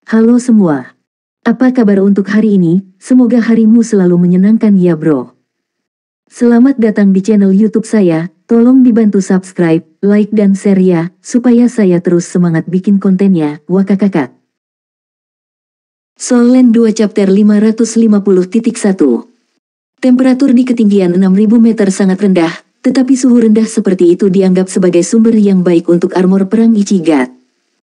Halo semua. Apa kabar untuk hari ini? Semoga harimu selalu menyenangkan ya bro. Selamat datang di channel YouTube saya. Tolong dibantu subscribe, like dan share ya, supaya saya terus semangat bikin kontennya. Wakakakak. Soul Land 2 Chapter 550.1. Temperatur di ketinggian 6000 meter sangat rendah, tetapi suhu rendah seperti itu dianggap sebagai sumber yang baik untuk armor perang Ichigat.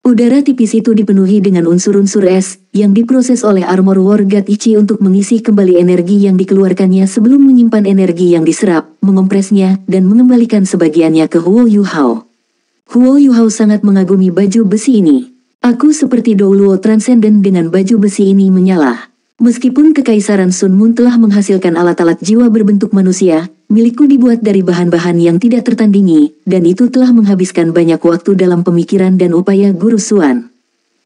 Udara tipis itu dipenuhi dengan unsur-unsur es, yang diproses oleh armor War God Ichi untuk mengisi kembali energi yang dikeluarkannya sebelum menyimpan energi yang diserap, mengompresnya, dan mengembalikan sebagiannya ke Huo Yuhao. Huo Yuhao sangat mengagumi baju besi ini. Aku seperti Douluo Transcendent dengan baju besi ini menyala. Meskipun Kekaisaran Sun Moon telah menghasilkan alat-alat jiwa berbentuk manusia, milikku dibuat dari bahan-bahan yang tidak tertandingi, dan itu telah menghabiskan banyak waktu dalam pemikiran dan upaya Guru Xuan.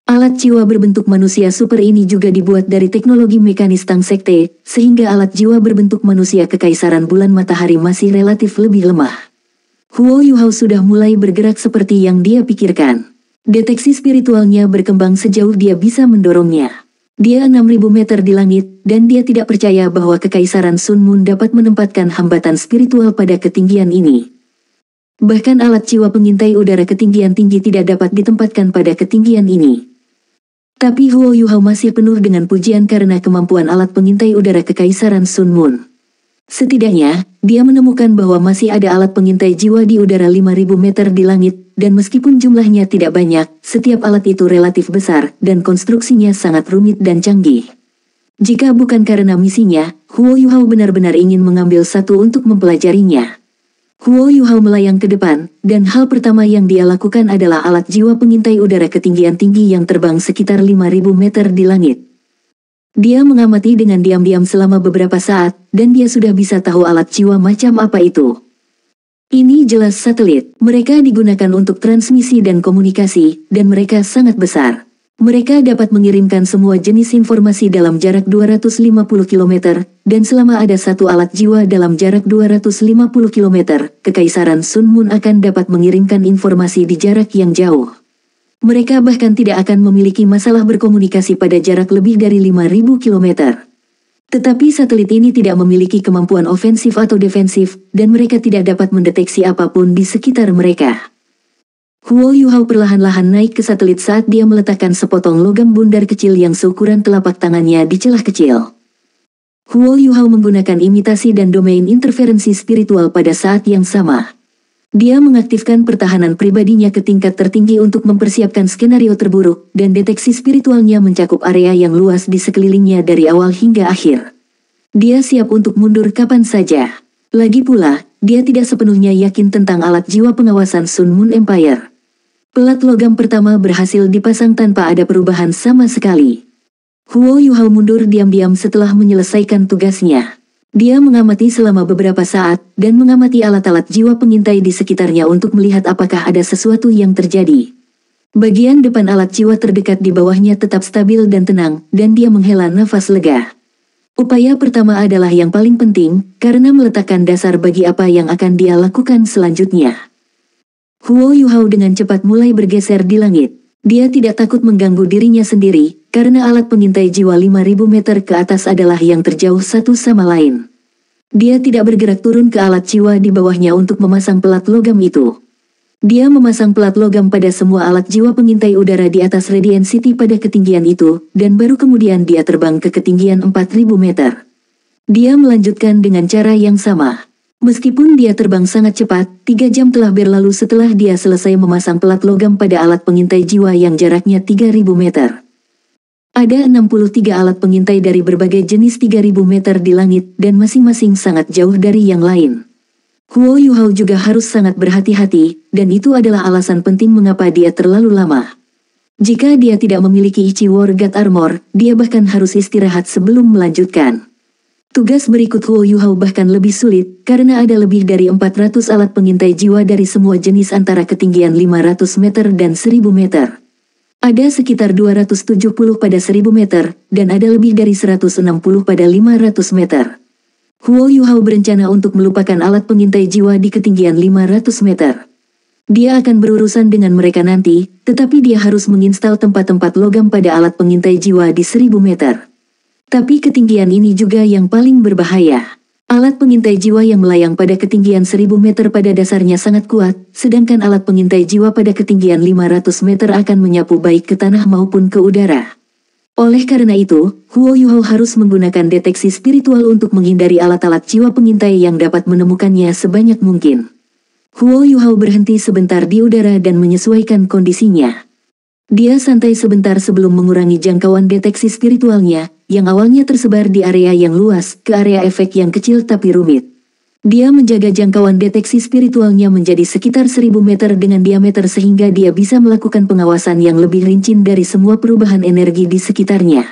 Alat jiwa berbentuk manusia super ini juga dibuat dari teknologi mekanis Tang Sekte, sehingga alat jiwa berbentuk manusia Kekaisaran Bulan Matahari masih relatif lebih lemah. Huo Yuhao sudah mulai bergerak seperti yang dia pikirkan. Deteksi spiritualnya berkembang sejauh dia bisa mendorongnya. Dia 6000 meter di langit, dan dia tidak percaya bahwa Kekaisaran Sun Moon dapat menempatkan hambatan spiritual pada ketinggian ini. Bahkan alat jiwa pengintai udara ketinggian tinggi tidak dapat ditempatkan pada ketinggian ini. Tapi Huo Yuhao masih penuh dengan pujian karena kemampuan alat pengintai udara Kekaisaran Sun Moon. Setidaknya, dia menemukan bahwa masih ada alat pengintai jiwa di udara 5000 meter di langit, dan meskipun jumlahnya tidak banyak, setiap alat itu relatif besar, dan konstruksinya sangat rumit dan canggih. Jika bukan karena misinya, Huo Yuhao benar-benar ingin mengambil satu untuk mempelajarinya. Huo Yuhao melayang ke depan, dan hal pertama yang dia lakukan adalah alat jiwa pengintai udara ketinggian tinggi yang terbang sekitar 5000 meter di langit. Dia mengamati dengan diam-diam selama beberapa saat, dan dia sudah bisa tahu alat jiwa macam apa itu. Ini jelas satelit. Mereka digunakan untuk transmisi dan komunikasi, dan mereka sangat besar. Mereka dapat mengirimkan semua jenis informasi dalam jarak 250 km, dan selama ada satu alat jiwa dalam jarak 250 km, Kekaisaran Sun Moon akan dapat mengirimkan informasi di jarak yang jauh. Mereka bahkan tidak akan memiliki masalah berkomunikasi pada jarak lebih dari 5000 km. Tetapi satelit ini tidak memiliki kemampuan ofensif atau defensif, dan mereka tidak dapat mendeteksi apapun di sekitar mereka. Huo Yuhao perlahan-lahan naik ke satelit saat dia meletakkan sepotong logam bundar kecil yang seukuran telapak tangannya di celah kecil. Huo Yuhao menggunakan imitasi dan domain interferensi spiritual pada saat yang sama. Dia mengaktifkan pertahanan pribadinya ke tingkat tertinggi untuk mempersiapkan skenario terburuk, dan deteksi spiritualnya mencakup area yang luas di sekelilingnya dari awal hingga akhir. Dia siap untuk mundur kapan saja. Lagi pula, dia tidak sepenuhnya yakin tentang alat jiwa pengawasan Sun Moon Empire. Pelat logam pertama berhasil dipasang tanpa ada perubahan sama sekali. Huo Yuhao mundur diam-diam setelah menyelesaikan tugasnya. Dia mengamati selama beberapa saat, dan mengamati alat-alat jiwa pengintai di sekitarnya untuk melihat apakah ada sesuatu yang terjadi. Bagian depan alat jiwa terdekat di bawahnya tetap stabil dan tenang, dan dia menghela nafas lega. Upaya pertama adalah yang paling penting, karena meletakkan dasar bagi apa yang akan dia lakukan selanjutnya. Huo Yuhao dengan cepat mulai bergeser di langit. Dia tidak takut mengganggu dirinya sendiri, karena alat pengintai jiwa 5000 meter ke atas adalah yang terjauh satu sama lain. Dia tidak bergerak turun ke alat jiwa di bawahnya untuk memasang pelat logam itu. Dia memasang pelat logam pada semua alat jiwa pengintai udara di atas Radiant City pada ketinggian itu, dan baru kemudian dia terbang ke ketinggian 4000 meter. Dia melanjutkan dengan cara yang sama. Meskipun dia terbang sangat cepat, 3 jam telah berlalu setelah dia selesai memasang pelat logam pada alat pengintai jiwa yang jaraknya 3000 meter. Ada 63 alat pengintai dari berbagai jenis 3000 meter di langit, dan masing-masing sangat jauh dari yang lain. Huo Yuhao juga harus sangat berhati-hati, dan itu adalah alasan penting mengapa dia terlalu lama. Jika dia tidak memiliki Ichi War God Armor, dia bahkan harus istirahat sebelum melanjutkan. Tugas berikut Huo Yuhao bahkan lebih sulit, karena ada lebih dari 400 alat pengintai jiwa dari semua jenis antara ketinggian 500 meter dan 1000 meter. Ada sekitar 270 pada 1000 meter, dan ada lebih dari 160 pada 500 meter. Huo Yuhao berencana untuk melupakan alat pengintai jiwa di ketinggian 500 meter. Dia akan berurusan dengan mereka nanti, tetapi dia harus menginstal tempat-tempat logam pada alat pengintai jiwa di 1000 meter. Tapi ketinggian ini juga yang paling berbahaya. Alat pengintai jiwa yang melayang pada ketinggian 1000 meter pada dasarnya sangat kuat, sedangkan alat pengintai jiwa pada ketinggian 500 meter akan menyapu baik ke tanah maupun ke udara. Oleh karena itu, Huo Yuhao harus menggunakan deteksi spiritual untuk menghindari alat-alat jiwa pengintai yang dapat menemukannya sebanyak mungkin. Huo Yuhao berhenti sebentar di udara dan menyesuaikan kondisinya. Dia santai sebentar sebelum mengurangi jangkauan deteksi spiritualnya, yang awalnya tersebar di area yang luas, ke area efek yang kecil tapi rumit. Dia menjaga jangkauan deteksi spiritualnya menjadi sekitar 1000 meter dengan diameter sehingga dia bisa melakukan pengawasan yang lebih rinci dari semua perubahan energi di sekitarnya.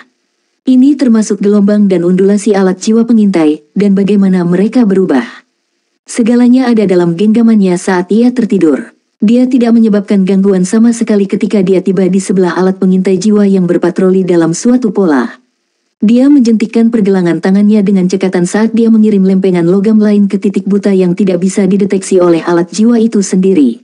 Ini termasuk gelombang dan undulasi alat jiwa pengintai, dan bagaimana mereka berubah. Segalanya ada dalam genggamannya saat ia tertidur. Dia tidak menyebabkan gangguan sama sekali ketika dia tiba di sebelah alat pengintai jiwa yang berpatroli dalam suatu pola. Dia menjentikkan pergelangan tangannya dengan cekatan saat dia mengirim lempengan logam lain ke titik buta yang tidak bisa dideteksi oleh alat jiwa itu sendiri.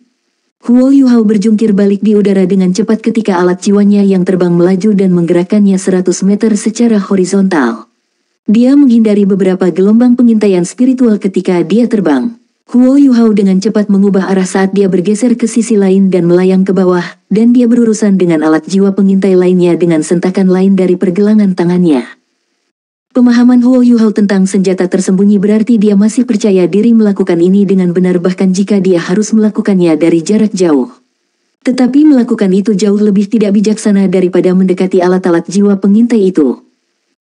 Huo Yuhao berjungkir balik di udara dengan cepat ketika alat jiwanya yang terbang melaju dan menggerakkannya 100 meter secara horizontal. Dia menghindari beberapa gelombang pengintaian spiritual ketika dia terbang. Huo Yuhao dengan cepat mengubah arah saat dia bergeser ke sisi lain dan melayang ke bawah, dan dia berurusan dengan alat jiwa pengintai lainnya dengan sentakan lain dari pergelangan tangannya. Pemahaman Huo Yuhao tentang senjata tersembunyi berarti dia masih percaya diri melakukan ini dengan benar bahkan jika dia harus melakukannya dari jarak jauh. Tetapi melakukan itu jauh lebih tidak bijaksana daripada mendekati alat-alat jiwa pengintai itu.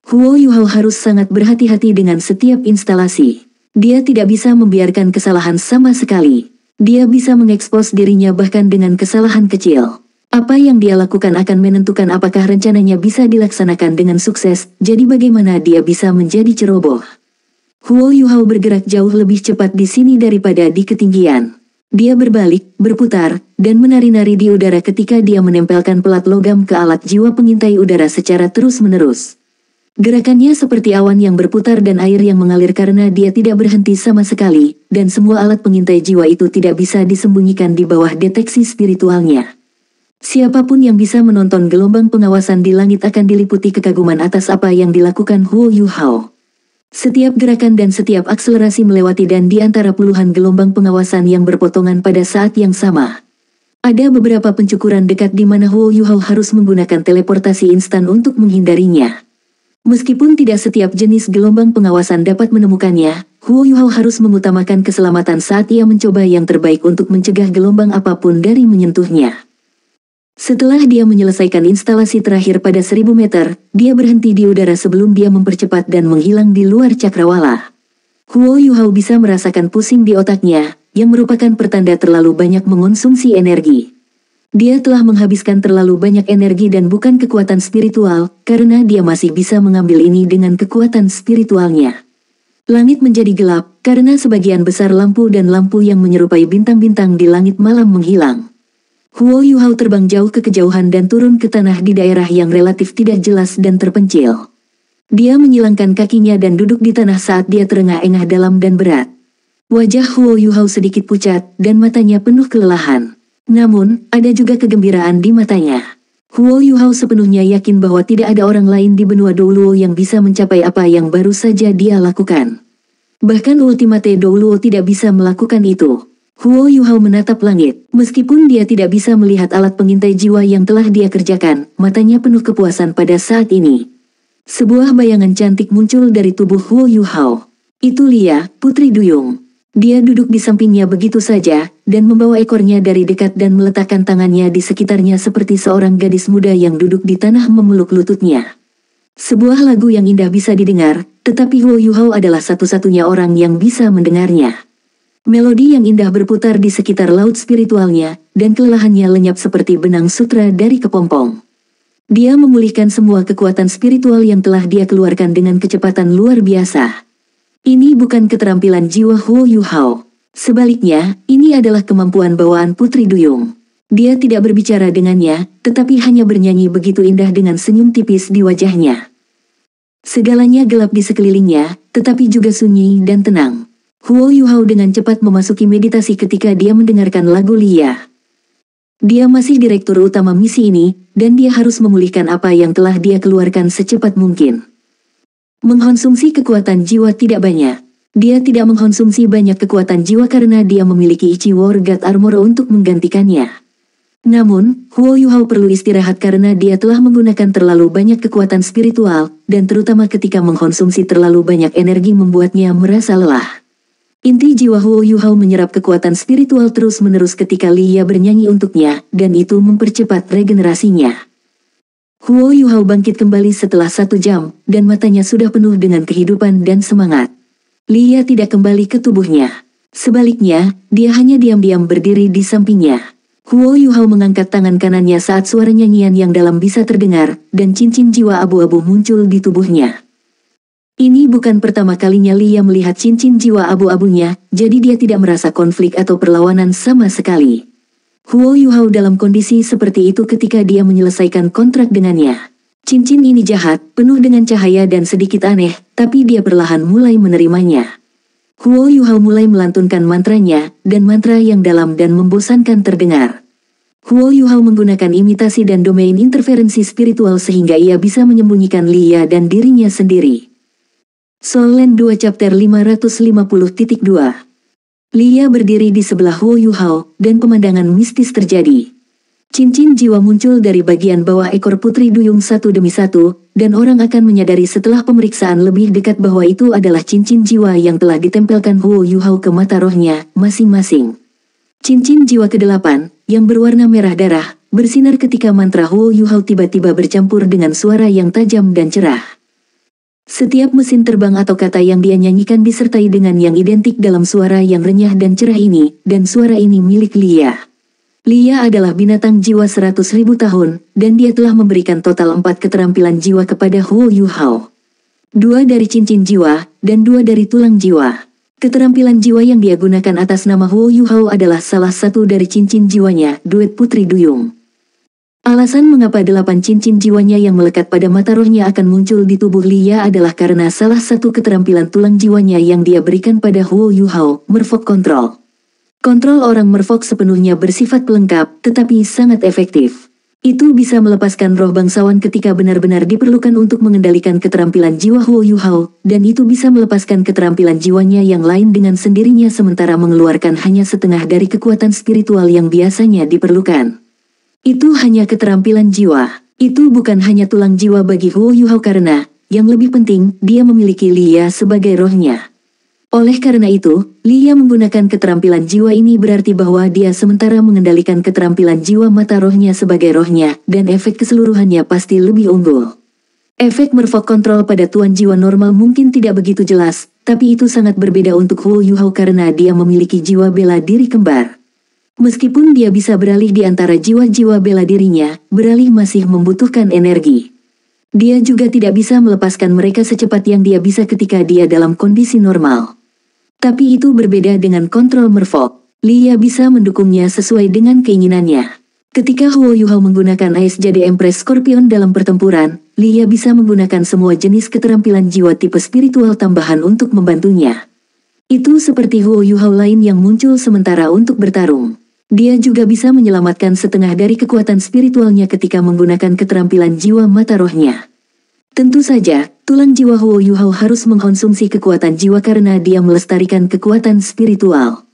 Huo Yuhao harus sangat berhati-hati dengan setiap instalasi. Dia tidak bisa membiarkan kesalahan sama sekali. Dia bisa mengekspos dirinya bahkan dengan kesalahan kecil. Apa yang dia lakukan akan menentukan apakah rencananya bisa dilaksanakan dengan sukses, jadi bagaimana dia bisa menjadi ceroboh. Huo Yuhao bergerak jauh lebih cepat di sini daripada di ketinggian. Dia berbalik, berputar, dan menari-nari di udara ketika dia menempelkan pelat logam ke alat jiwa pengintai udara secara terus-menerus. Gerakannya seperti awan yang berputar dan air yang mengalir karena dia tidak berhenti sama sekali, dan semua alat pengintai jiwa itu tidak bisa disembunyikan di bawah deteksi spiritualnya. Siapapun yang bisa menonton gelombang pengawasan di langit akan diliputi kekaguman atas apa yang dilakukan Huo Yuhao. Setiap gerakan dan setiap akselerasi melewati dan di antara puluhan gelombang pengawasan yang berpotongan pada saat yang sama. Ada beberapa pencukuran dekat di mana Huo Yuhao harus menggunakan teleportasi instan untuk menghindarinya. Meskipun tidak setiap jenis gelombang pengawasan dapat menemukannya, Huo Yuhao harus mengutamakan keselamatan saat ia mencoba yang terbaik untuk mencegah gelombang apapun dari menyentuhnya. Setelah dia menyelesaikan instalasi terakhir pada 1000 meter, dia berhenti di udara sebelum dia mempercepat dan menghilang di luar cakrawala. Huo Yuhao bisa merasakan pusing di otaknya, yang merupakan pertanda terlalu banyak mengonsumsi energi. Dia telah menghabiskan terlalu banyak energi dan bukan kekuatan spiritual, karena dia masih bisa mengambil ini dengan kekuatan spiritualnya. Langit menjadi gelap, karena sebagian besar lampu dan lampu yang menyerupai bintang-bintang di langit malam menghilang. Huo Yuhao terbang jauh ke kejauhan dan turun ke tanah di daerah yang relatif tidak jelas dan terpencil. Dia menyilangkan kakinya dan duduk di tanah saat dia terengah-engah dalam dan berat. Wajah Huo Yuhao sedikit pucat, dan matanya penuh kelelahan. Namun, ada juga kegembiraan di matanya. Huo Yuhao sepenuhnya yakin bahwa tidak ada orang lain di benua Douluo yang bisa mencapai apa yang baru saja dia lakukan. Bahkan Ultimate Douluo tidak bisa melakukan itu. Huo Yuhao menatap langit. Meskipun dia tidak bisa melihat alat pengintai jiwa yang telah dia kerjakan, matanya penuh kepuasan pada saat ini. Sebuah bayangan cantik muncul dari tubuh Huo Yuhao. Itu Lia, Putri Duyung. Dia duduk di sampingnya begitu saja, dan membawa ekornya dari dekat dan meletakkan tangannya di sekitarnya seperti seorang gadis muda yang duduk di tanah memeluk lututnya. Sebuah lagu yang indah bisa didengar, tetapi Huo Yuhao adalah satu-satunya orang yang bisa mendengarnya. Melodi yang indah berputar di sekitar laut spiritualnya, dan kelelahannya lenyap seperti benang sutra dari kepompong. Dia memulihkan semua kekuatan spiritual yang telah dia keluarkan dengan kecepatan luar biasa. Ini bukan keterampilan jiwa Huo Yuhao. Sebaliknya, ini adalah kemampuan bawaan Putri Duyung. Dia tidak berbicara dengannya, tetapi hanya bernyanyi begitu indah dengan senyum tipis di wajahnya. Segalanya gelap di sekelilingnya, tetapi juga sunyi dan tenang. Huo Yuhao dengan cepat memasuki meditasi ketika dia mendengarkan lagu Lia. Dia masih direktur utama misi ini, dan dia harus memulihkan apa yang telah dia keluarkan secepat mungkin. Mengkonsumsi kekuatan jiwa tidak banyak. Dia tidak mengkonsumsi banyak kekuatan jiwa karena dia memiliki Ichi War God Armor untuk menggantikannya. Namun, Huo Yuhao perlu istirahat karena dia telah menggunakan terlalu banyak kekuatan spiritual, dan terutama ketika mengkonsumsi terlalu banyak energi membuatnya merasa lelah. Inti jiwa Huo Yuhao menyerap kekuatan spiritual terus-menerus ketika Lia bernyanyi untuknya, dan itu mempercepat regenerasinya. Huo Yuhao bangkit kembali setelah 1 jam, dan matanya sudah penuh dengan kehidupan dan semangat. Lia tidak kembali ke tubuhnya. Sebaliknya, dia hanya diam-diam berdiri di sampingnya. Huo Yuhao mengangkat tangan kanannya saat suara nyanyian yang dalam bisa terdengar, dan cincin jiwa abu-abu muncul di tubuhnya. Ini bukan pertama kalinya Lia melihat cincin jiwa abu-abunya, jadi dia tidak merasa konflik atau perlawanan sama sekali. Huo Yuhao dalam kondisi seperti itu ketika dia menyelesaikan kontrak dengannya. Cincin ini jahat, penuh dengan cahaya dan sedikit aneh, tapi dia perlahan mulai menerimanya. Huo Yuhao mulai melantunkan mantranya, dan mantra yang dalam dan membosankan terdengar. Huo Yuhao menggunakan imitasi dan domain interferensi spiritual sehingga ia bisa menyembunyikan Lia dan dirinya sendiri. Soul Land 2 Chapter 550.2. Lia berdiri di sebelah Huo Yuhao, dan pemandangan mistis terjadi. Cincin jiwa muncul dari bagian bawah ekor putri duyung satu demi satu, dan orang akan menyadari setelah pemeriksaan lebih dekat bahwa itu adalah cincin jiwa yang telah ditempelkan Huo Yuhao ke mata rohnya, masing-masing. Cincin jiwa ke-8, yang berwarna merah darah, bersinar ketika mantra Huo Yuhao tiba-tiba bercampur dengan suara yang tajam dan cerah. Setiap mesin terbang atau kata yang dia nyanyikan disertai dengan yang identik dalam suara yang renyah dan cerah ini, dan suara ini milik Lia. Lia adalah binatang jiwa 100.000 tahun, dan dia telah memberikan total 4 keterampilan jiwa kepada Huo Yuhao. 2 dari cincin jiwa, dan 2 dari tulang jiwa. Keterampilan jiwa yang dia gunakan atas nama Huo Yuhao adalah salah satu dari cincin jiwanya, duet putri duyung. Alasan mengapa 8 cincin jiwanya yang melekat pada mata rohnya akan muncul di tubuh Lia adalah karena salah satu keterampilan tulang jiwanya yang dia berikan pada Huo Yuhao, Merfolk Control. Kontrol orang Merfolk sepenuhnya bersifat pelengkap, tetapi sangat efektif. Itu bisa melepaskan roh bangsawan ketika benar-benar diperlukan untuk mengendalikan keterampilan jiwa Huo Yuhao, dan itu bisa melepaskan keterampilan jiwanya yang lain dengan sendirinya sementara mengeluarkan hanya setengah dari kekuatan spiritual yang biasanya diperlukan. Itu hanya keterampilan jiwa. Itu bukan hanya tulang jiwa bagi Huo Yuhao karena, yang lebih penting, dia memiliki Lia sebagai rohnya. Oleh karena itu, Lia menggunakan keterampilan jiwa ini berarti bahwa dia sementara mengendalikan keterampilan jiwa mata rohnya sebagai rohnya, dan efek keseluruhannya pasti lebih unggul. Efek Merfolk Control pada tuan jiwa normal mungkin tidak begitu jelas, tapi itu sangat berbeda untuk Huo Yuhao karena dia memiliki jiwa bela diri kembar. Meskipun dia bisa beralih di antara jiwa-jiwa bela dirinya, beralih masih membutuhkan energi. Dia juga tidak bisa melepaskan mereka secepat yang dia bisa ketika dia dalam kondisi normal. Tapi itu berbeda dengan kontrol Merfolk. Lia bisa mendukungnya sesuai dengan keinginannya. Ketika Huo Yuhao menggunakan Ice Jade Empress Scorpion dalam pertempuran, Lia bisa menggunakan semua jenis keterampilan jiwa tipe spiritual tambahan untuk membantunya. Itu seperti Huo Yuhao lain yang muncul sementara untuk bertarung. Dia juga bisa menyelamatkan setengah dari kekuatan spiritualnya ketika menggunakan keterampilan jiwa mata rohnya. Tentu saja, tulang jiwa Huo Yuhao harus mengkonsumsi kekuatan jiwa karena dia melestarikan kekuatan spiritual.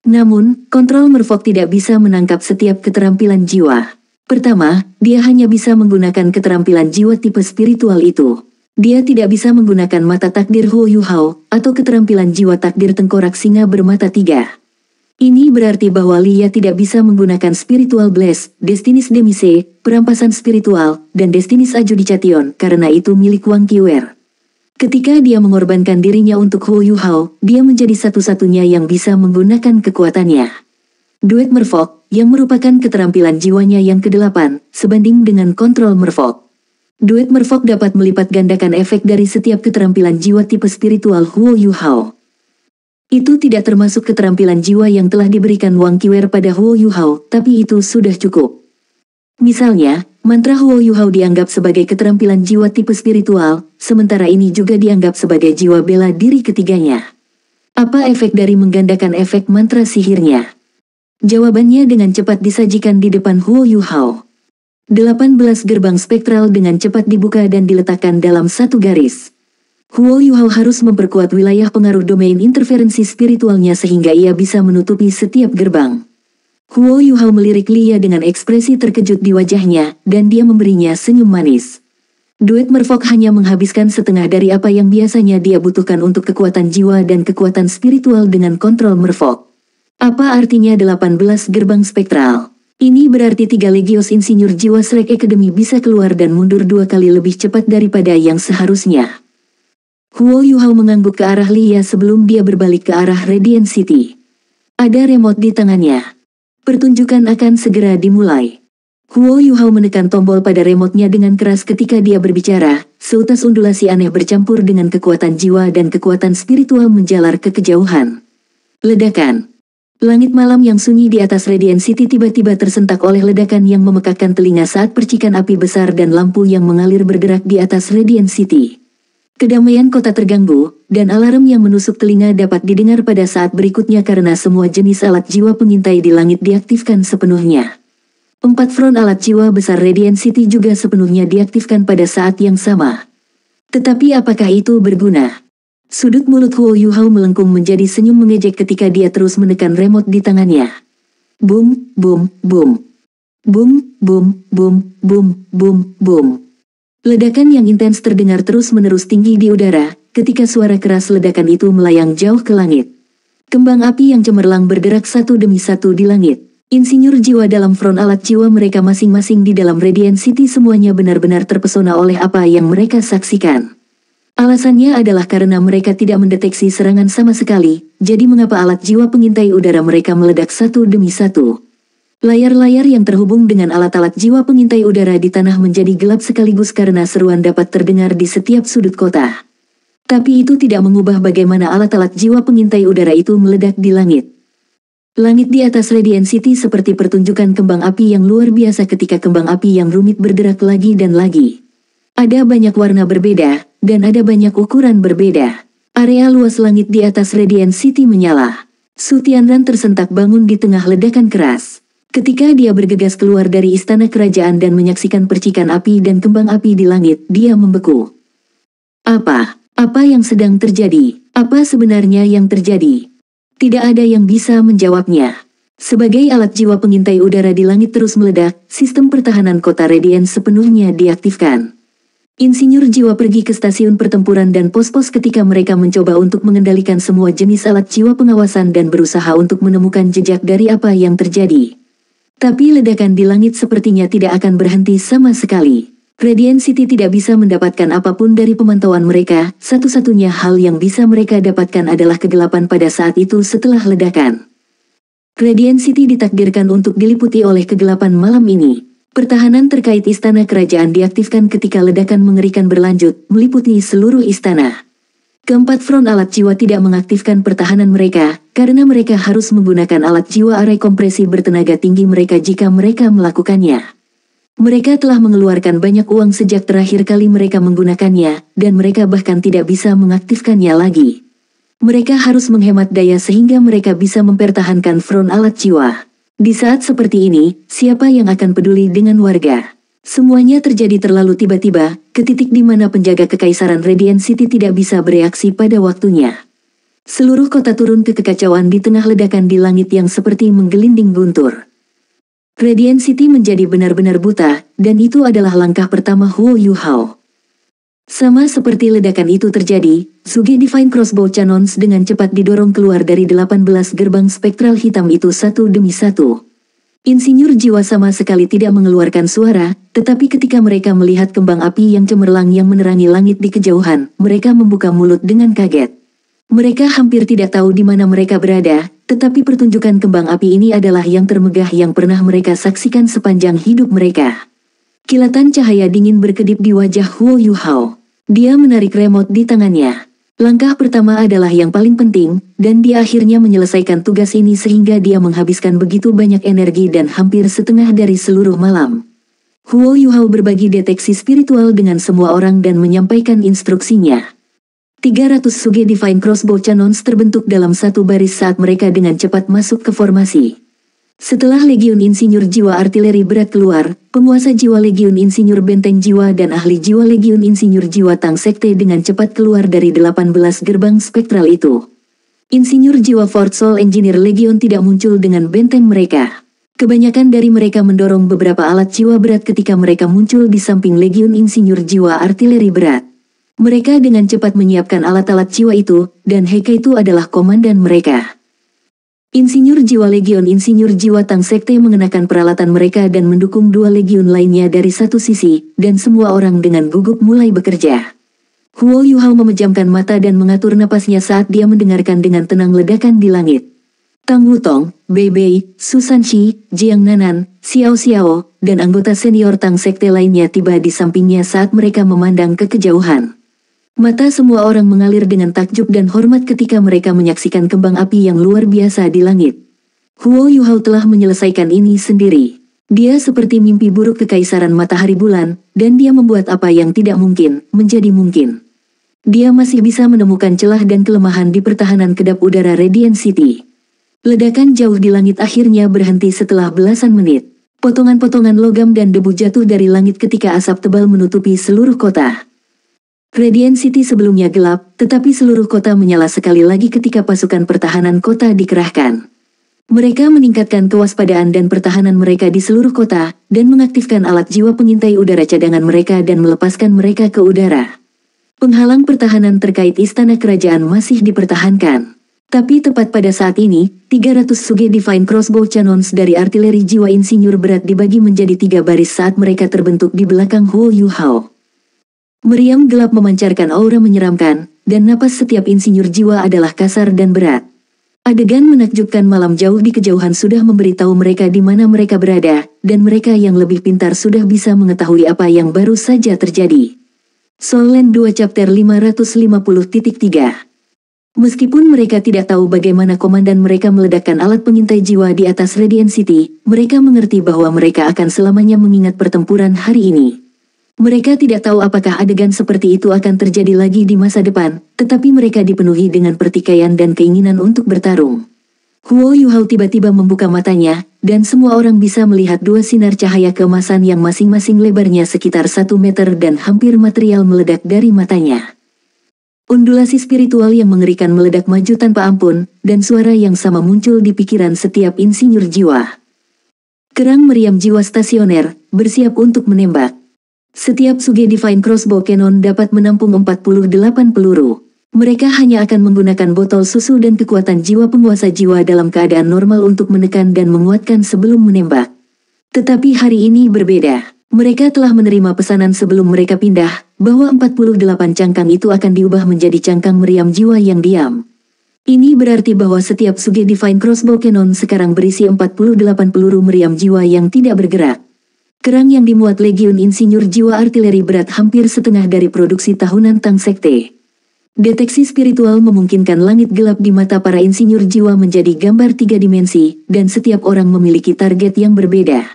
Namun, kontrol Merfolk tidak bisa menangkap setiap keterampilan jiwa. Pertama, dia hanya bisa menggunakan keterampilan jiwa tipe spiritual itu. Dia tidak bisa menggunakan mata takdir Huo Yuhao, atau keterampilan jiwa takdir tengkorak singa bermata 3. Ini berarti bahwa Lia tidak bisa menggunakan Spiritual Blast, Destinis Demise, Perampasan Spiritual, dan Destinis Adjudication karena itu milik Wang Qiwer. Ketika dia mengorbankan dirinya untuk Huo Yuhao, dia menjadi satu-satunya yang bisa menggunakan kekuatannya. Duet Merfolk, yang merupakan keterampilan jiwanya yang ke-8, sebanding dengan kontrol Merfolk. Duet Merfolk dapat melipat gandakan efek dari setiap keterampilan jiwa tipe spiritual Huo Yuhao. Itu tidak termasuk keterampilan jiwa yang telah diberikan Wang Qiwer pada Huo Yuhao, tapi itu sudah cukup. Misalnya, mantra Huo Yuhao dianggap sebagai keterampilan jiwa tipe spiritual, sementara ini juga dianggap sebagai jiwa bela diri ketiganya. Apa efek dari menggandakan efek mantra sihirnya? Jawabannya dengan cepat disajikan di depan Huo Yuhao. 18 gerbang spektral dengan cepat dibuka dan diletakkan dalam satu garis. Huo Yuhao harus memperkuat wilayah pengaruh domain interferensi spiritualnya sehingga ia bisa menutupi setiap gerbang. Huo Yuhao melirik Lia dengan ekspresi terkejut di wajahnya, dan dia memberinya senyum manis. Duet merfok hanya menghabiskan setengah dari apa yang biasanya dia butuhkan untuk kekuatan jiwa dan kekuatan spiritual dengan kontrol merfok. Apa artinya 18 gerbang spektral? Ini berarti 3 legios insinyur jiwa Shrek Academy bisa keluar dan mundur 2 kali lebih cepat daripada yang seharusnya. Huo Yuhao mengangguk ke arah Lia sebelum dia berbalik ke arah Radiant City. Ada remote di tangannya. Pertunjukan akan segera dimulai. Huo Yuhao menekan tombol pada remote-nya dengan keras ketika dia berbicara, seutas undulasi aneh bercampur dengan kekuatan jiwa dan kekuatan spiritual menjalar ke kejauhan. Ledakan. Langit malam yang sunyi di atas Radiant City tiba-tiba tersentak oleh ledakan yang memekakkan telinga saat percikan api besar dan lampu yang mengalir bergerak di atas Radiant City. Kedamaian kota terganggu, dan alarm yang menusuk telinga dapat didengar pada saat berikutnya karena semua jenis alat jiwa pengintai di langit diaktifkan sepenuhnya. 4 front alat jiwa besar Radiant City juga sepenuhnya diaktifkan pada saat yang sama. Tetapi apakah itu berguna? Sudut mulut Huo Yuhao melengkung menjadi senyum mengejek ketika dia terus menekan remote di tangannya. Boom, boom, boom. Boom, boom, boom, boom, boom, boom. Ledakan yang intens terdengar terus-menerus tinggi di udara, ketika suara keras ledakan itu melayang jauh ke langit. Kembang api yang cemerlang bergerak satu demi satu di langit. Insinyur jiwa dalam front alat jiwa mereka masing-masing di dalam Radiant City semuanya benar-benar terpesona oleh apa yang mereka saksikan. Alasannya adalah karena mereka tidak mendeteksi serangan sama sekali, jadi mengapa alat jiwa pengintai udara mereka meledak satu demi satu. Layar-layar yang terhubung dengan alat-alat jiwa pengintai udara di tanah menjadi gelap sekaligus karena seruan dapat terdengar di setiap sudut kota. Tapi itu tidak mengubah bagaimana alat-alat jiwa pengintai udara itu meledak di langit. Langit di atas Radiant City seperti pertunjukan kembang api yang luar biasa ketika kembang api yang rumit bergerak lagi dan lagi. Ada banyak warna berbeda, dan ada banyak ukuran berbeda. Area luas langit di atas Radiant City menyala. Su Tianran tersentak bangun di tengah ledakan keras. Ketika dia bergegas keluar dari istana kerajaan dan menyaksikan percikan api dan kembang api di langit, dia membeku. Apa yang sedang terjadi? Apa sebenarnya yang terjadi? Tidak ada yang bisa menjawabnya. Sebagai alat jiwa pengintai udara di langit terus meledak, sistem pertahanan kota Radiant sepenuhnya diaktifkan. Insinyur jiwa pergi ke stasiun pertempuran dan pos-pos ketika mereka mencoba untuk mengendalikan semua jenis alat jiwa pengawasan dan berusaha untuk menemukan jejak dari apa yang terjadi. Tapi ledakan di langit sepertinya tidak akan berhenti sama sekali. Radiant City tidak bisa mendapatkan apapun dari pemantauan mereka, satu-satunya hal yang bisa mereka dapatkan adalah kegelapan pada saat itu setelah ledakan. Radiant City ditakdirkan untuk diliputi oleh kegelapan malam ini. Pertahanan terkait istana kerajaan diaktifkan ketika ledakan mengerikan berlanjut, meliputi seluruh istana. Keempat front alat jiwa tidak mengaktifkan pertahanan mereka, karena mereka harus menggunakan alat jiwa array kompresi bertenaga tinggi mereka jika mereka melakukannya. Mereka telah mengeluarkan banyak uang sejak terakhir kali mereka menggunakannya, dan mereka bahkan tidak bisa mengaktifkannya lagi. Mereka harus menghemat daya sehingga mereka bisa mempertahankan front alat jiwa. Di saat seperti ini, siapa yang akan peduli dengan warga? Semuanya terjadi terlalu tiba-tiba, ke titik di mana penjaga kekaisaran Radiant City tidak bisa bereaksi pada waktunya. Seluruh kota turun ke kekacauan di tengah ledakan di langit yang seperti menggelinding guntur. Radiant City menjadi benar-benar buta, dan itu adalah langkah pertama Huo Yuhao. Sama seperti ledakan itu terjadi, Suge Divine Crossbow Cannons dengan cepat didorong keluar dari 18 gerbang spektral hitam itu satu demi satu. Insinyur jiwa sama sekali tidak mengeluarkan suara, tetapi ketika mereka melihat kembang api yang cemerlang yang menerangi langit di kejauhan, mereka membuka mulut dengan kaget. Mereka hampir tidak tahu di mana mereka berada, tetapi pertunjukan kembang api ini adalah yang termegah yang pernah mereka saksikan sepanjang hidup mereka. Kilatan cahaya dingin berkedip di wajah Huo Yuhao. Dia menarik remote di tangannya. Langkah pertama adalah yang paling penting, dan dia akhirnya menyelesaikan tugas ini sehingga dia menghabiskan begitu banyak energi dan hampir setengah dari seluruh malam. Huo Yuhao berbagi deteksi spiritual dengan semua orang dan menyampaikan instruksinya. 300 Suge Divine Crossbow Cannons terbentuk dalam satu baris saat mereka dengan cepat masuk ke formasi. Setelah Legiun Insinyur Jiwa Artileri Berat keluar, penguasa jiwa Legiun Insinyur Benteng Jiwa dan ahli jiwa Legiun Insinyur Jiwa Tang Sekte dengan cepat keluar dari 18 gerbang spektral itu. Insinyur Jiwa Fort Soul Engineer Legion tidak muncul dengan benteng mereka. Kebanyakan dari mereka mendorong beberapa alat jiwa berat ketika mereka muncul di samping Legiun Insinyur Jiwa Artileri Berat. Mereka dengan cepat menyiapkan alat-alat jiwa itu, dan Heike itu adalah komandan mereka. Insinyur Jiwa Legion Insinyur Jiwa Tang Sekte mengenakan peralatan mereka dan mendukung dua legiun lainnya dari satu sisi, dan semua orang dengan gugup mulai bekerja. Huo Yuhao memejamkan mata dan mengatur napasnya saat dia mendengarkan dengan tenang ledakan di langit. Tang Wutong, Bei Bei, Su Sanshi, Jiang Nanan, Xiao Xiao, dan anggota senior Tang Sekte lainnya tiba di sampingnya saat mereka memandang ke kejauhan. Mata semua orang mengalir dengan takjub dan hormat ketika mereka menyaksikan kembang api yang luar biasa di langit. Huo Yuhao telah menyelesaikan ini sendiri. Dia seperti mimpi buruk kekaisaran matahari bulan, dan dia membuat apa yang tidak mungkin, menjadi mungkin. Dia masih bisa menemukan celah dan kelemahan di pertahanan kedap udara Radiant City. Ledakan jauh di langit akhirnya berhenti setelah belasan menit. Potongan-potongan logam dan debu jatuh dari langit ketika asap tebal menutupi seluruh kota. Radiant City sebelumnya gelap, tetapi seluruh kota menyala sekali lagi ketika pasukan pertahanan kota dikerahkan. Mereka meningkatkan kewaspadaan dan pertahanan mereka di seluruh kota, dan mengaktifkan alat jiwa pengintai udara cadangan mereka dan melepaskan mereka ke udara. Penghalang pertahanan terkait istana kerajaan masih dipertahankan. Tapi tepat pada saat ini, 300 Suge Divine Crossbow Cannons dari artileri jiwa insinyur berat dibagi menjadi 3 baris saat mereka terbentuk di belakang Huo Yuhao. Meriam gelap memancarkan aura menyeramkan, dan napas setiap insinyur jiwa adalah kasar dan berat. Adegan menakjubkan malam jauh di kejauhan sudah memberitahu mereka di mana mereka berada, dan mereka yang lebih pintar sudah bisa mengetahui apa yang baru saja terjadi. Soul Land 2 Chapter 550.3. Meskipun mereka tidak tahu bagaimana komandan mereka meledakkan alat pengintai jiwa di atas Radiant City, mereka mengerti bahwa mereka akan selamanya mengingat pertempuran hari ini. Mereka tidak tahu apakah adegan seperti itu akan terjadi lagi di masa depan, tetapi mereka dipenuhi dengan pertikaian dan keinginan untuk bertarung. Huo Yuhao tiba-tiba membuka matanya, dan semua orang bisa melihat dua sinar cahaya keemasan yang masing-masing lebarnya sekitar 1 meter dan hampir material meledak dari matanya. Undulasi spiritual yang mengerikan meledak maju tanpa ampun, dan suara yang sama muncul di pikiran setiap insinyur jiwa. Kerang meriam jiwa stasioner, bersiap untuk menembak. Setiap Suge Divine Crossbow Cannon dapat menampung 48 peluru. Mereka hanya akan menggunakan botol susu dan kekuatan jiwa penguasa jiwa dalam keadaan normal untuk menekan dan menguatkan sebelum menembak. Tetapi hari ini berbeda. Mereka telah menerima pesanan sebelum mereka pindah, bahwa 48 cangkang itu akan diubah menjadi cangkang meriam jiwa yang diam. Ini berarti bahwa setiap Suge Divine Crossbow Cannon sekarang berisi 48 peluru meriam jiwa yang tidak bergerak. Kerang yang dimuat Legiun Insinyur Jiwa Artileri Berat hampir setengah dari produksi tahunan Tang Sekte. Deteksi spiritual memungkinkan langit gelap di mata para insinyur jiwa menjadi gambar 3 dimensi, dan setiap orang memiliki target yang berbeda.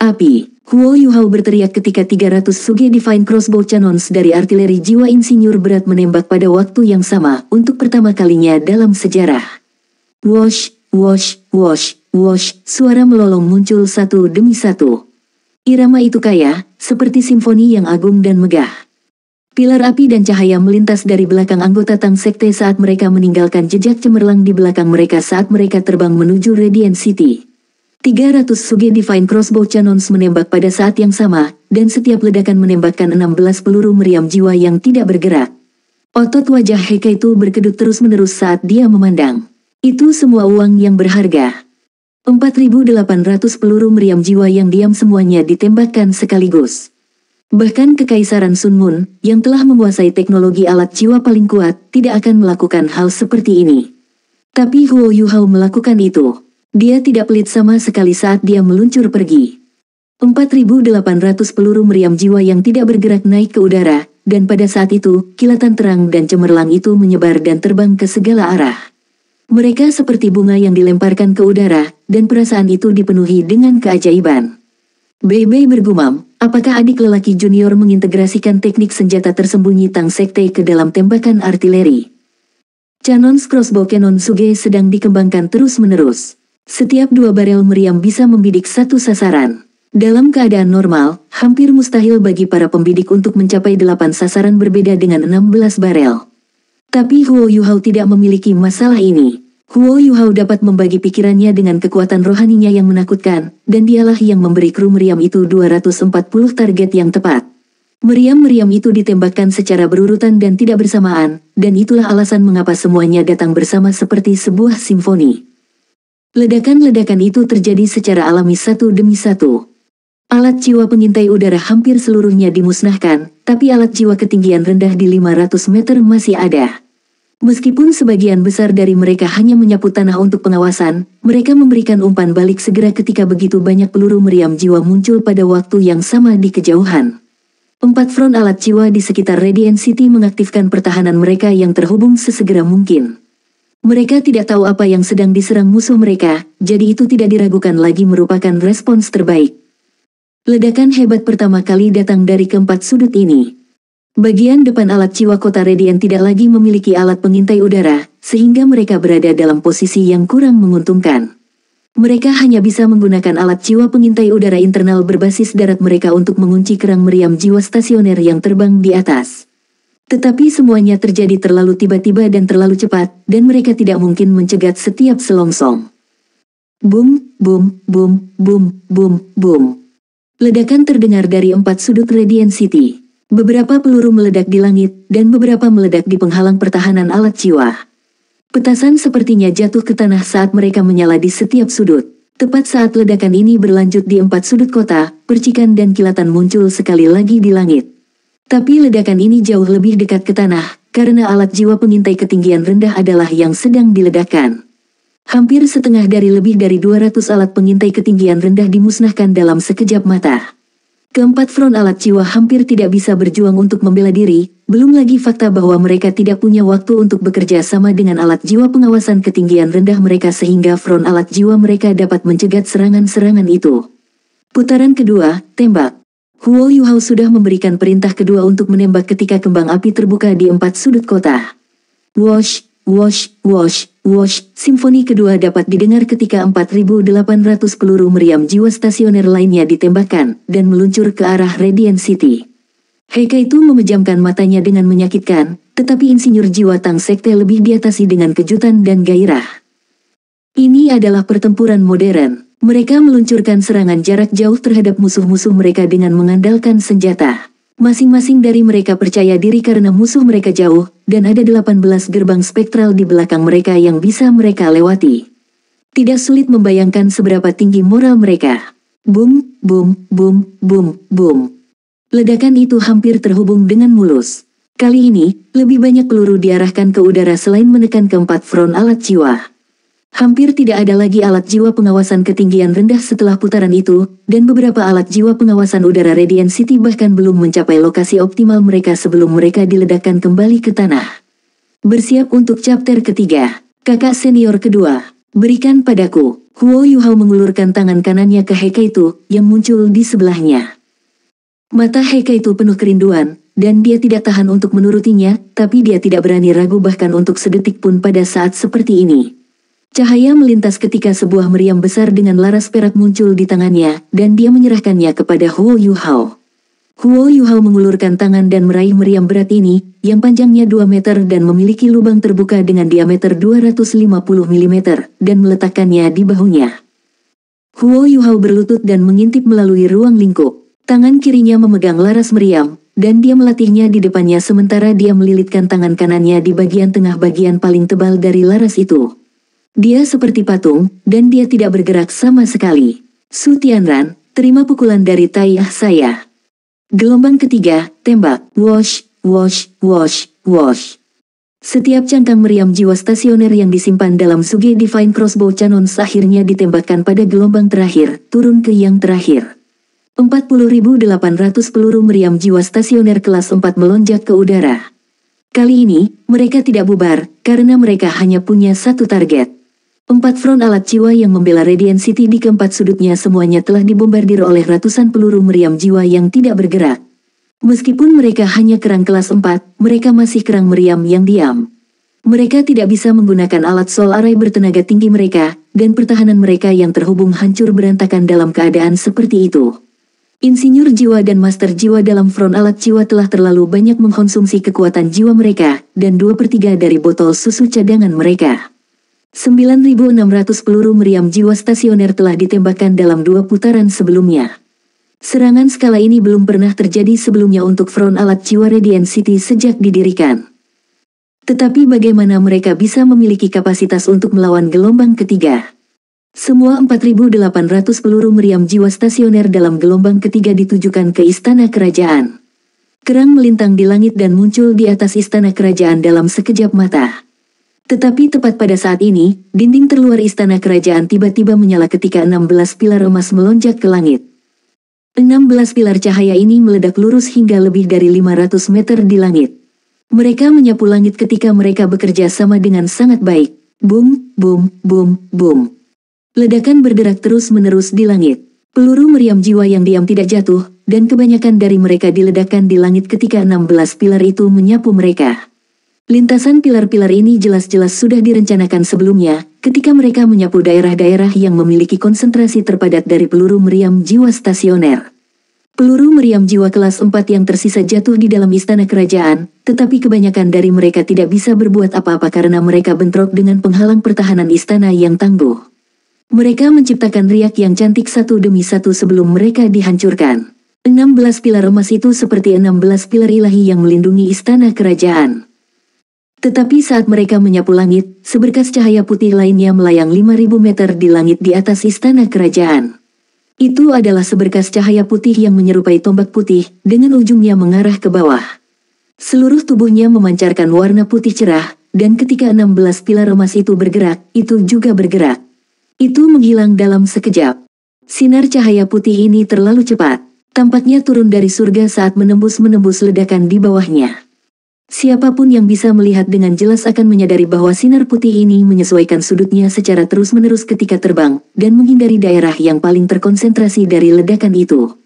Api, Huo Yuhao berteriak ketika 300 Suge Divine Crossbow Cannons dari artileri jiwa insinyur berat menembak pada waktu yang sama, untuk pertama kalinya dalam sejarah. Wosh, wosh, wosh, wosh, suara melolong muncul satu demi satu. Irama itu kaya, seperti simfoni yang agung dan megah. Pilar api dan cahaya melintas dari belakang anggota Tang Sekte saat mereka meninggalkan jejak cemerlang di belakang mereka saat mereka terbang menuju Radiant City. 300 Suge Divine Crossbow Cannons menembak pada saat yang sama, dan setiap ledakan menembakkan 16 peluru meriam jiwa yang tidak bergerak. Otot wajah Heike itu berkedut terus-menerus saat dia memandang. Itu semua uang yang berharga. 4.800 peluru meriam jiwa yang diam semuanya ditembakkan sekaligus. Bahkan Kekaisaran Sun Moon, yang telah menguasai teknologi alat jiwa paling kuat, tidak akan melakukan hal seperti ini. Tapi Huo Yuhao melakukan itu. Dia tidak pelit sama sekali saat dia meluncur pergi. 4.800 peluru meriam jiwa yang tidak bergerak naik ke udara, dan pada saat itu, kilatan terang dan cemerlang itu menyebar dan terbang ke segala arah. Mereka seperti bunga yang dilemparkan ke udara, dan perasaan itu dipenuhi dengan keajaiban. Bei bergumam, apakah adik lelaki junior mengintegrasikan teknik senjata tersembunyi Tang Sekte ke dalam tembakan artileri? Cannon's Crossbow Cannon Suge sedang dikembangkan terus-menerus. Setiap 2 barel meriam bisa membidik satu sasaran. Dalam keadaan normal, hampir mustahil bagi para pembidik untuk mencapai 8 sasaran berbeda dengan 16 barel. Tapi Huo Yuhao tidak memiliki masalah ini. Huo Yuhao dapat membagi pikirannya dengan kekuatan rohaninya yang menakutkan, dan dialah yang memberi kru meriam itu 240 target yang tepat. Meriam-meriam itu ditembakkan secara berurutan dan tidak bersamaan, dan itulah alasan mengapa semuanya datang bersama seperti sebuah simfoni. Ledakan-ledakan itu terjadi secara alami satu demi satu. Alat jiwa pengintai udara hampir seluruhnya dimusnahkan, tapi alat jiwa ketinggian rendah di 500 meter masih ada. Meskipun sebagian besar dari mereka hanya menyapu tanah untuk pengawasan, mereka memberikan umpan balik segera ketika begitu banyak peluru meriam jiwa muncul pada waktu yang sama di kejauhan. 4 front alat jiwa di sekitar Radiant City mengaktifkan pertahanan mereka yang terhubung sesegera mungkin. Mereka tidak tahu apa yang sedang diserang musuh mereka, jadi itu tidak diragukan lagi merupakan respons terbaik. Ledakan hebat pertama kali datang dari keempat sudut ini. Bagian depan alat jiwa kota Radiant tidak lagi memiliki alat pengintai udara, sehingga mereka berada dalam posisi yang kurang menguntungkan. Mereka hanya bisa menggunakan alat jiwa pengintai udara internal berbasis darat mereka untuk mengunci kerang meriam jiwa stasioner yang terbang di atas. Tetapi semuanya terjadi terlalu tiba-tiba dan terlalu cepat, dan mereka tidak mungkin mencegat setiap selongsong. Boom, boom, boom, boom, boom, boom. Ledakan terdengar dari 4 sudut Radiant City. Beberapa peluru meledak di langit, dan beberapa meledak di penghalang pertahanan alat jiwa. Petasan sepertinya jatuh ke tanah saat mereka menyala di setiap sudut. Tepat saat ledakan ini berlanjut di 4 sudut kota, percikan dan kilatan muncul sekali lagi di langit. Tapi ledakan ini jauh lebih dekat ke tanah, karena alat jiwa pengintai ketinggian rendah adalah yang sedang diledakkan. Hampir setengah dari lebih dari 200 alat pengintai ketinggian rendah dimusnahkan dalam sekejap mata. Keempat front alat jiwa hampir tidak bisa berjuang untuk membela diri, belum lagi fakta bahwa mereka tidak punya waktu untuk bekerja sama dengan alat jiwa pengawasan ketinggian rendah mereka sehingga front alat jiwa mereka dapat mencegat serangan-serangan itu. Putaran kedua, tembak. Huo Yuhao sudah memberikan perintah kedua untuk menembak ketika kembang api terbuka di 4 sudut kota. Wosh, wosh, wosh, wosh. Simfoni kedua dapat didengar ketika 4.800 peluru meriam jiwa stasioner lainnya ditembakkan dan meluncur ke arah Radiant City. Heika itu memejamkan matanya dengan menyakitkan, tetapi insinyur jiwa Tang Sekte lebih diatasi dengan kejutan dan gairah. Ini adalah pertempuran modern. Mereka meluncurkan serangan jarak jauh terhadap musuh-musuh mereka dengan mengandalkan senjata. Masing-masing dari mereka percaya diri karena musuh mereka jauh, dan ada 18 gerbang spektral di belakang mereka yang bisa mereka lewati. Tidak sulit membayangkan seberapa tinggi moral mereka. Boom, boom, boom, boom, boom. Ledakan itu hampir terhubung dengan mulus. Kali ini, lebih banyak peluru diarahkan ke udara selain menekan keempat front alat jiwa. Hampir tidak ada lagi alat jiwa pengawasan ketinggian rendah setelah putaran itu, dan beberapa alat jiwa pengawasan udara Radiant City bahkan belum mencapai lokasi optimal mereka sebelum mereka diledakkan kembali ke tanah. Bersiap untuk chapter ketiga. Kakak senior kedua, berikan padaku. Huo Yuhao mengulurkan tangan kanannya ke Heika itu, yang muncul di sebelahnya. Mata Heika itu penuh kerinduan, dan dia tidak tahan untuk menurutinya, tapi dia tidak berani ragu bahkan untuk sedetik pun pada saat seperti ini. Cahaya melintas ketika sebuah meriam besar dengan laras perak muncul di tangannya, dan dia menyerahkannya kepada Huo Yuhao. Huo Yuhao mengulurkan tangan dan meraih meriam berat ini, yang panjangnya 2 meter dan memiliki lubang terbuka dengan diameter 250 mm, dan meletakkannya di bahunya. Huo Yuhao berlutut dan mengintip melalui ruang lingkup. Tangan kirinya memegang laras meriam, dan dia melatihnya di depannya sementara dia melilitkan tangan kanannya di bagian tengah bagian paling tebal dari laras itu. Dia seperti patung, dan dia tidak bergerak sama sekali. Su Tianran, terima pukulan dari Taiyah saya. Gelombang ketiga, tembak. Wosh, wosh, wosh, wosh. Setiap cangkang meriam jiwa stasioner yang disimpan dalam Suge Divine Crossbow Cannons akhirnya ditembakkan pada gelombang terakhir, turun ke yang terakhir. 40.800 peluru meriam jiwa stasioner kelas 4 melonjak ke udara. Kali ini, mereka tidak bubar, karena mereka hanya punya satu target. 4 front alat jiwa yang membela Radiant City di keempat sudutnya semuanya telah dibombardir oleh ratusan peluru meriam jiwa yang tidak bergerak. Meskipun mereka hanya kerang kelas 4, mereka masih kerang meriam yang diam. Mereka tidak bisa menggunakan alat Soul Array bertenaga tinggi mereka, dan pertahanan mereka yang terhubung hancur berantakan dalam keadaan seperti itu. Insinyur jiwa dan master jiwa dalam front alat jiwa telah terlalu banyak mengkonsumsi kekuatan jiwa mereka, dan 2/3 dari botol susu cadangan mereka. 9.600 peluru meriam jiwa stasioner telah ditembakkan dalam 2 putaran sebelumnya. Serangan skala ini belum pernah terjadi sebelumnya untuk front alat jiwa Radiant City sejak didirikan. Tetapi bagaimana mereka bisa memiliki kapasitas untuk melawan gelombang ketiga? Semua 4.800 peluru meriam jiwa stasioner dalam gelombang ketiga ditujukan ke istana kerajaan. Kerang melintang di langit dan muncul di atas istana kerajaan dalam sekejap mata. Tetapi tepat pada saat ini, dinding terluar istana kerajaan tiba-tiba menyala ketika 16 pilar emas melonjak ke langit. 16 pilar cahaya ini meledak lurus hingga lebih dari 500 meter di langit. Mereka menyapu langit ketika mereka bekerja sama dengan sangat baik. Boom, boom, boom, boom. Ledakan bergerak terus-menerus di langit. Peluru meriam jiwa yang diam tidak jatuh, dan kebanyakan dari mereka diledakkan di langit ketika 16 pilar itu menyapu mereka. Lintasan pilar-pilar ini jelas-jelas sudah direncanakan sebelumnya, ketika mereka menyapu daerah-daerah yang memiliki konsentrasi terpadat dari peluru meriam jiwa stasioner. Peluru meriam jiwa kelas 4 yang tersisa jatuh di dalam istana kerajaan, tetapi kebanyakan dari mereka tidak bisa berbuat apa-apa karena mereka bentrok dengan penghalang pertahanan istana yang tangguh. Mereka menciptakan riak yang cantik satu demi satu sebelum mereka dihancurkan. 16 pilar emas itu seperti 16 pilar ilahi yang melindungi istana kerajaan. Tetapi saat mereka menyapu langit, seberkas cahaya putih lainnya melayang 5.000 meter di langit di atas istana kerajaan. Itu adalah seberkas cahaya putih yang menyerupai tombak putih, dengan ujungnya mengarah ke bawah. Seluruh tubuhnya memancarkan warna putih cerah, dan ketika 16 pilar emas itu bergerak, itu juga bergerak. Itu menghilang dalam sekejap. Sinar cahaya putih ini terlalu cepat. Tampaknya turun dari surga saat menembus ledakan di bawahnya. Siapapun yang bisa melihat dengan jelas akan menyadari bahwa sinar putih ini menyesuaikan sudutnya secara terus-menerus ketika terbang, dan menghindari daerah yang paling terkonsentrasi dari ledakan itu.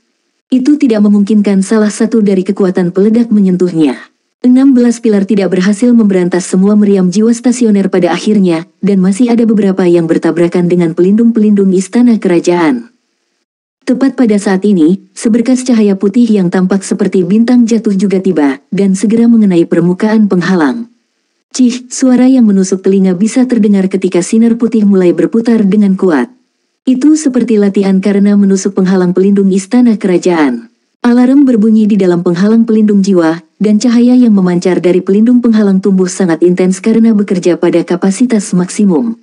Itu tidak memungkinkan salah satu dari kekuatan peledak menyentuhnya. 16 pilar tidak berhasil memberantas semua meriam jiwa stasioner pada akhirnya, dan masih ada beberapa yang bertabrakan dengan pelindung-pelindung istana kerajaan. Tepat pada saat ini, seberkas cahaya putih yang tampak seperti bintang jatuh juga tiba, dan segera mengenai permukaan penghalang. Cih, suara yang menusuk telinga bisa terdengar ketika sinar putih mulai berputar dengan kuat. Itu seperti latihan karena menusuk penghalang pelindung istana kerajaan. Alarm berbunyi di dalam penghalang pelindung jiwa, dan cahaya yang memancar dari pelindung penghalang tumbuh sangat intens karena bekerja pada kapasitas maksimum.